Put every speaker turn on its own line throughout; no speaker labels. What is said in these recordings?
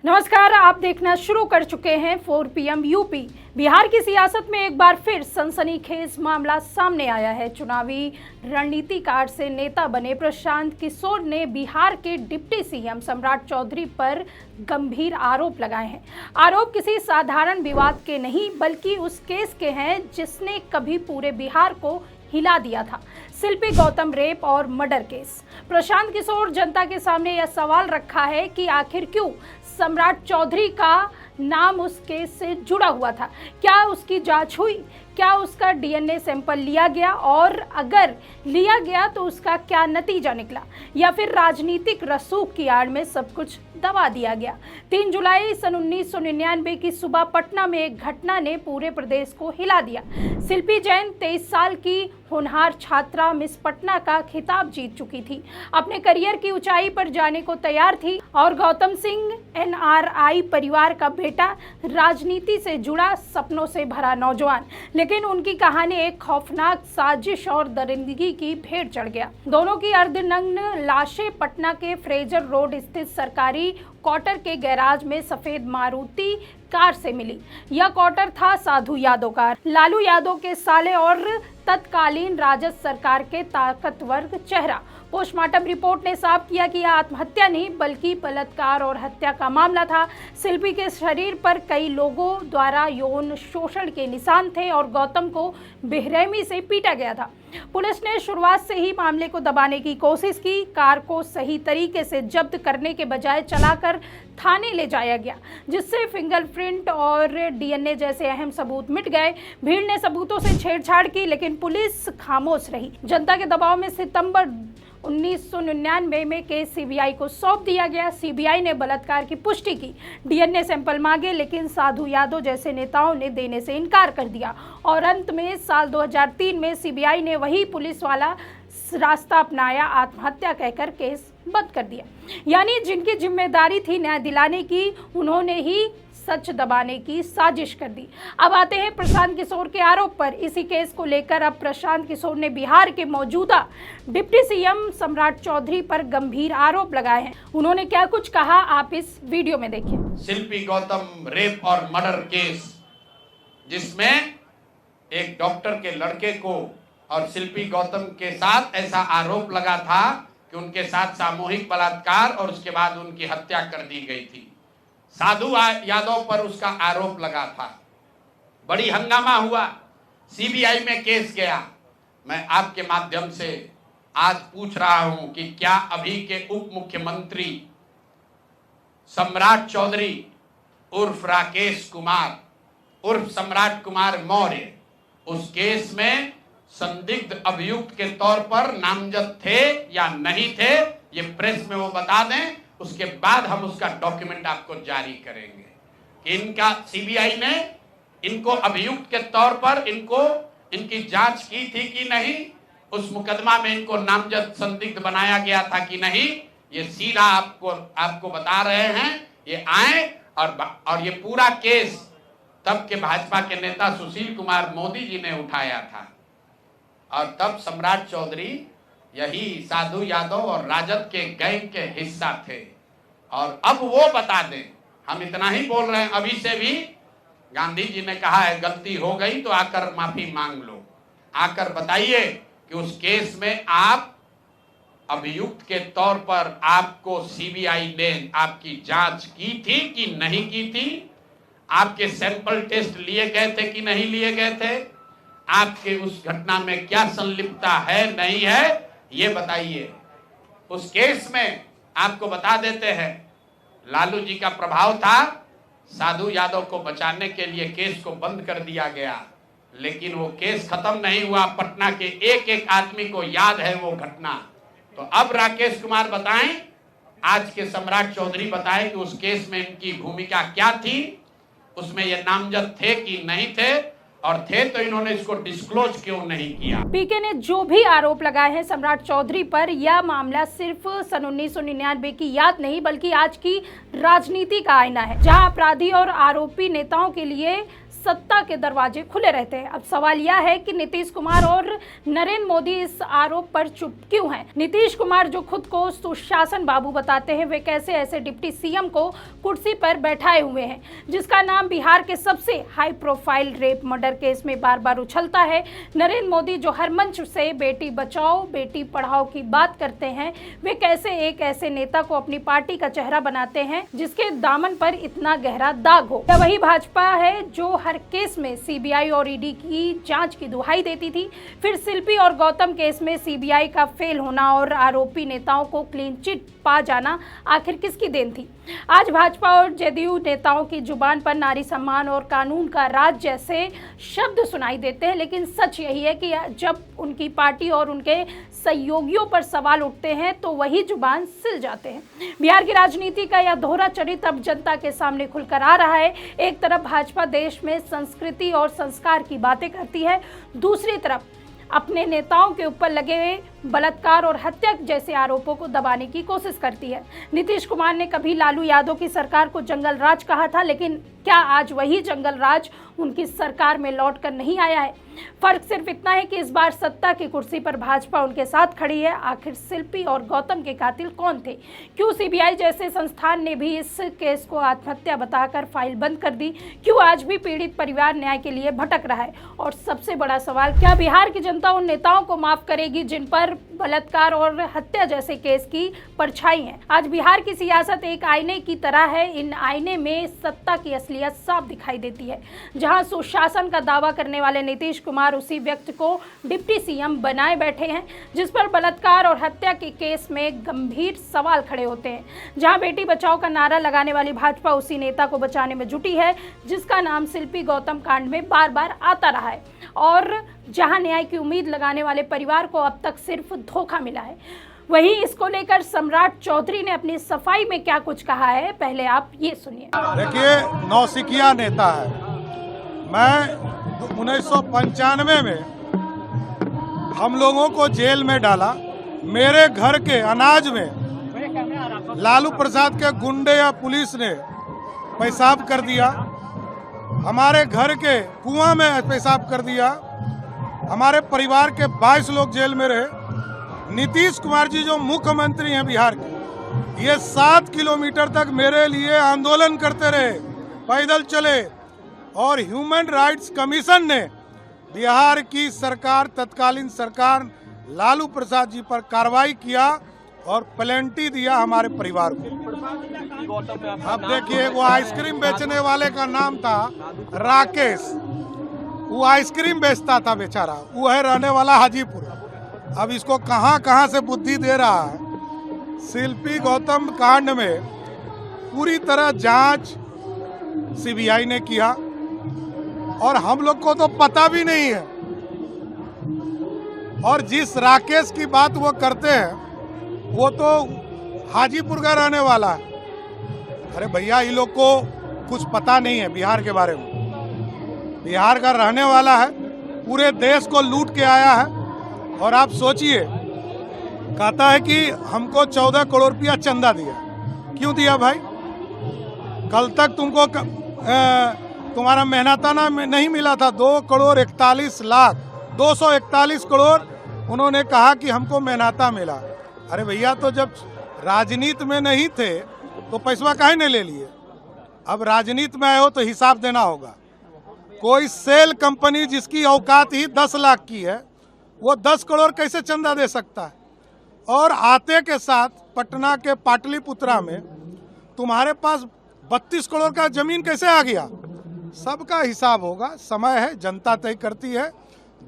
नमस्कार, आप देखना शुरू कर चुके हैं 4 PM यूपी। बिहार की सियासत में एक बार फिर सनसनीखेज मामला सामने आया है। चुनावी रणनीतिकार से नेता बने प्रशांत किशोर ने बिहार के डिप्टी सीएम सम्राट चौधरी पर गंभीर आरोप लगाए हैं। आरोप किसी साधारण विवाद के नहीं बल्कि उस केस के हैं जिसने कभी पूरे बिहार को हिला दिया था, शिल्पी गौतम रेप और मर्डर केस। प्रशांत किशोर जनता के सामने यह सवाल रखा है कि आखिर क्यों सम्राट चौधरी का नाम उस केस से जुड़ा हुआ था। क्या उसकी जांच हुई? क्या उसका डीएनए सैंपल लिया गया? और अगर लिया गया तो उसका क्या नतीजा निकला? या फिर राजनीतिक रसूख की आड़ में सब कुछ दबा दिया गया? 3 जुलाई सन 1999 की सुबह पटना में एक घटना ने पूरे प्रदेश को हिला दिया। शिल्पी जैन 23 साल की होनहार छात्रा मिस पटना का खिताब जीत चुकी थी, अपने करियर की ऊंचाई पर जाने को तैयार थी। और गौतम सिंह NRI परिवार का बेटा, राजनीति से जुड़ा, सपनों से भरा नौजवान। लेकिन उनकी कहानी एक खौफनाक साजिश और दरिंदगी की भेंट चढ़ गया। दोनों की अर्धनग्न लाशें पटना के फ्रेजर रोड स्थित सरकारी क्वार्टर के गैराज में सफेद मारुति कार से मिली। यह क्वार्टर था साधु यादव का, लालू यादव के साले और तत्कालीन राजद सरकार के ताकतवर चेहरा। पोस्टमार्टम रिपोर्ट ने साफ किया कि यह आत्महत्या नहीं बल्कि बलात्कार और हत्या का मामला था। शिल्पी के शरीर पर कई लोगों द्वारा यौन शोषण के निशान थे और गौतम को बेरहमी से पीटा गया था। पुलिस ने शुरुआत से ही मामले को दबाने की कोशिश की। कार को सही तरीके से जब्त करने के बजाय चलाकर थाने ले जाया गया, जिससे फिंगरप्रिंट और डीएनए जैसे अहम सबूत मिट गए। भीड़ ने सबूतों से छेड़छाड़ की लेकिन पुलिस खामोश रही। जनता के दबाव में सितंबर 1999 में केस सीबीआई को सौंप दिया गया। सीबीआई ने बलात्कार की पुष्टि की, डीएनए सैंपल मांगे, लेकिन साधु यादव जैसे नेताओं ने देने से इनकार कर दिया। और अंत में साल 2003 में सीबीआई ने वही पुलिस वाला रास्ता अपनाया, आत्महत्या कहकर केस बंद कर दिया। यानी जिनकी जिम्मेदारी थी न्याय दिलाने की, उन्होंने ही सच दबाने की साजिश कर दी। अब आते हैं प्रशांत किशोर के आरोप पर। इसी केस को लेकर अब प्रशांत किशोर ने बिहार के मौजूदा डिप्टी सीएम सम्राट चौधरी पर गंभीर आरोप लगाए हैं। उन्होंने क्या कुछ कहा, आप इस वीडियो में देखिए।
शिल्पी गौतम रेप और मर्डर केस, जिसमें एक डॉक्टर के लड़के को और शिल्पी गौतम के साथ ऐसा आरोप लगा था कि उनके साथ सामूहिक बलात्कार और उसके बाद उनकी हत्या कर दी गई थी। साधु यादव पर उसका आरोप लगा था। बड़ी हंगामा हुआ, सीबीआई में केस गया। मैं आपके माध्यम से आज पूछ रहा हूं कि क्या अभी के उप मुख्यमंत्री सम्राट चौधरी उर्फ राकेश कुमार उर्फ सम्राट कुमार मौर्य उस केस में संदिग्ध अभियुक्त के तौर पर नामजद थे या नहीं थे, ये प्रेस में वो बता दें। उसके बाद हम उसका डॉक्यूमेंट आपको जारी करेंगे कि इनका सीबीआई ने इनको अभियुक्त के तौर पर इनकी जांच की थी कि नहीं, उस मुकदमा में इनको नामजद संदिग्ध बनाया गया था कि नहीं। ये सीधा आपको बता रहे हैं। ये आए और ये पूरा केस तब के भाजपा के नेता सुशील कुमार मोदी जी ने उठाया था और तब सम्राट चौधरी यही साधु यादव और राजद के गैंग के हिस्सा थे। और अब वो बता दें, हम इतना ही बोल रहे हैं। अभी से भी गांधी जी ने कहा है गलती हो गई तो आकर माफी मांग लो, आकर बताइए कि उस केस में आप अभियुक्त के तौर पर आपको सीबीआई ने आपकी जांच की थी कि नहीं की थी, आपके सैंपल टेस्ट लिए गए थे कि नहीं लिए गए थे, आपके उस घटना में क्या संलिप्तता है नहीं है, ये बताइए। उस केस में आपको बता देते हैं, लालू जी का प्रभाव था। साधु यादव को बचाने के लिए केस को बंद कर दिया गया, लेकिन वो केस खत्म नहीं हुआ। पटना के एक एक आदमी को याद है वो घटना। तो अब राकेश कुमार बताएं, आज के सम्राट चौधरी बताएं कि उस केस में इनकी भूमिका क्या थी, उसमें ये नामजद थे कि नहीं थे, और थे तो इन्होंने इसको डिस्क्लोज क्यों नहीं किया।
पीके ने जो भी आरोप लगाए हैं सम्राट चौधरी पर, यह मामला सिर्फ सन 1999 की याद नहीं बल्कि आज की राजनीति का आईना है, जहां अपराधी और आरोपी नेताओं के लिए सत्ता के दरवाजे खुले रहते हैं। अब सवाल यह है कि नीतीश कुमार और नरेंद्र मोदी इस आरोप पर चुप क्यों हैं? नीतीश कुमार जो खुद को सुशासन बाबू बताते हैं, वे कैसे ऐसे डिप्टी सीएम को कुर्सी पर बैठाए हुए हैं जिसका नाम बिहार के सबसे high profile rape murder case में बार बार उछलता है। नरेंद्र मोदी जो हर मंच से बेटी बचाओ बेटी पढ़ाओ की बात करते हैं, वे कैसे एक ऐसे नेता को अपनी पार्टी का चेहरा बनाते हैं जिसके दामन पर इतना गहरा दाग हो? क्या वही भाजपा है जो हर केस में सीबीआई और ईडी की जांच की दुहाई देती थी? फिर शिल्पी और गौतम केस में सीबीआई का फेल होना और आरोपी नेताओं को क्लीन चिट पा जाना आखिर किसकी देन थी? आज भाजपा और जदयू नेताओं की जुबान पर नारी सम्मान और कानून का राज जैसे शब्द सुनाई देते हैं, लेकिन सच यही है कि जब उनकी पार्टी और उनके सहयोगियों पर सवाल उठते हैं तो वही जुबान सिल जाते हैं। बिहार की राजनीति का यह दोहरा चरित्र अब जनता के सामने खुलकर आ रहा है। एक तरफ भाजपा देश में संस्कृति और संस्कार की बातें करती है, दूसरी तरफ अपने नेताओं के ऊपर लगे बलात्कार और हत्या जैसे आरोपों को दबाने की कोशिश करती है। नीतीश कुमार ने कभी लालू यादव की सरकार को जंगल राज कहा था, लेकिन क्या आज वही जंगल राज उनकी सरकार में लौट कर नहीं आया है? फर्क सिर्फ इतना है कि इस बार सत्ता की कुर्सी पर भाजपा उनके साथ खड़ी है। आखिर शिल्पी और गौतम के कातिल कौन थे? क्यों सीबीआई जैसे संस्थान ने भी इस केस को आत्महत्या बताकर फाइल बंद कर दी? क्यों आज भी पीड़ित परिवार न्याय के लिए भटक रहा है? और सबसे बड़ा सवाल, क्या बिहार की जनता उन नेताओं को माफ करेगी जिन पर बलात्कार और हत्या जैसे केस की परछाई है? आज बिहार की सियासत एक आईने की तरह है। इन आईने में सत्ता की असलियत साफ दिखाई देती है। जहां सुशासन का दावा करने वाले नीतीश कुमार उसी व्यक्ति को डिप्टी सीएम बनाए बैठे हैं जिस पर बलात्कार और हत्या के केस में गंभीर सवाल खड़े होते हैं। जहां बेटी बचाओ का नारा लगाने वाली भाजपा उसी नेता को बचाने में जुटी है जिसका नाम शिल्पी गौतम कांड में बार बार आता रहा है, और जहां न्याय की उम्मीद लगाने वाले परिवार को अब तक सिर्फ धोखा मिला है। वहीं इसको लेकर सम्राट चौधरी ने अपनी सफाई में क्या कुछ कहा है, पहले आप ये सुनिए।
देखिए, नौसिखिया नेता है। मैं 1995 में हम लोगों को जेल में डाला। मेरे घर के अनाज में लालू प्रसाद के गुंडे या पुलिस ने पेशाब कर दिया। हमारे घर के कुआं में पेशाब कर दिया। हमारे परिवार के 22 लोग जेल में रहे। नीतीश कुमार जी जो मुख्यमंत्री हैं बिहार के, ये 7 किलोमीटर तक मेरे लिए आंदोलन करते रहे, पैदल चले, और ह्यूमन राइट्स कमीशन ने बिहार की सरकार, तत्कालीन सरकार लालू प्रसाद जी पर कार्रवाई किया और प्लेंटी दिया हमारे परिवार को। अब देखिए, वो आइसक्रीम बेचने वाले का नाम था राकेश। वो आइसक्रीम बेचता था बेचारा, वो है रहने वाला हाजीपुर। अब इसको कहां कहां से बुद्धि दे रहा है। शिल्पी गौतम कांड में पूरी तरह जांच सीबीआई ने किया और हम लोग को तो पता भी नहीं है। और जिस राकेश की बात वो करते हैं वो तो हाजीपुर का रहने वाला है। अरे भैया, ये लोग को कुछ पता नहीं है बिहार के बारे में। बिहार का रहने वाला है, पूरे देश को लूट के आया है। और आप सोचिए, कहता है कि हमको 14 करोड़ रुपया चंदा दिया। क्यों दिया भाई? कल तक तुमको तुम्हारा मेहनताना में नहीं मिला था 2 करोड़ 41 लाख, 241 करोड़ उन्होंने कहा कि हमको मेहनता मिला। अरे भैया, तो जब राजनीति में नहीं थे तो पैसा काहे नहीं ले लिए? अब राजनीति में आए हो तो हिसाब देना होगा। कोई सेल कंपनी जिसकी औकात ही 10 लाख की है, वो 10 करोड़ कैसे चंदा दे सकता है? और आते के साथ पटना के पाटलिपुत्रा में तुम्हारे पास 32 करोड़ का जमीन कैसे आ गया? सबका हिसाब होगा। समय है, जनता तय करती है,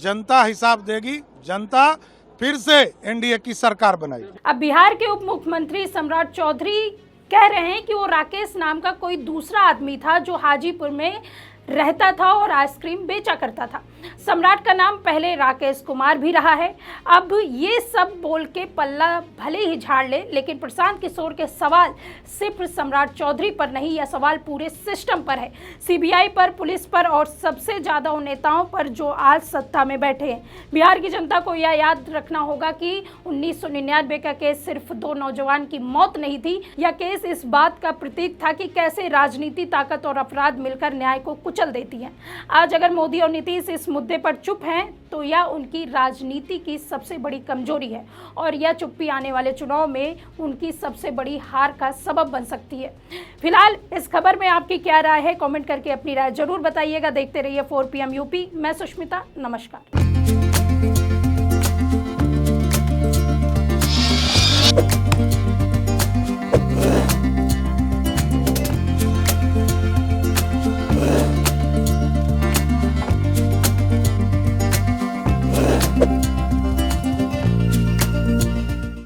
जनता हिसाब देगी। जनता फिर से एनडीए की सरकार बनाएगी।
अब बिहार के उप मुख्यमंत्री सम्राट चौधरी कह रहे हैं कि वो राकेश नाम का कोई दूसरा आदमी था जो हाजीपुर में रहता था और आइसक्रीम बेचा करता था। सम्राट का नाम पहले राकेश कुमार भी रहा है। अब ये सब बोल के पल्ला भले ही झाड़ ले, लेकिन प्रशांत किशोर के सवाल सिर्फ सम्राट चौधरी पर नहीं, यह सवाल पूरे सिस्टम पर है। सीबीआई पर, पुलिस पर और सबसे ज़्यादा उन नेताओं पर जो आज सत्ता में बैठे हैं। बिहार की जनता को यह याद रखना होगा कि 1999 का केस सिर्फ 2 नौजवान की मौत नहीं थी। यह केस इस बात का प्रतीक था कि कैसे राजनीति, ताकत और अपराध मिलकर न्याय को कुचल कुचल देती हैं। आज अगर मोदी और नीतीश इस मुद्दे पर चुप हैं तो यह उनकी राजनीति की सबसे बड़ी कमजोरी है और यह चुप्पी आने वाले चुनाव में उनकी सबसे बड़ी हार का सबब बन सकती है। फिलहाल इस खबर में आपकी क्या राय है, कमेंट करके अपनी राय जरूर बताइएगा। देखते रहिए 4 PM यूपी। मैं सुष्मिता, नमस्कार।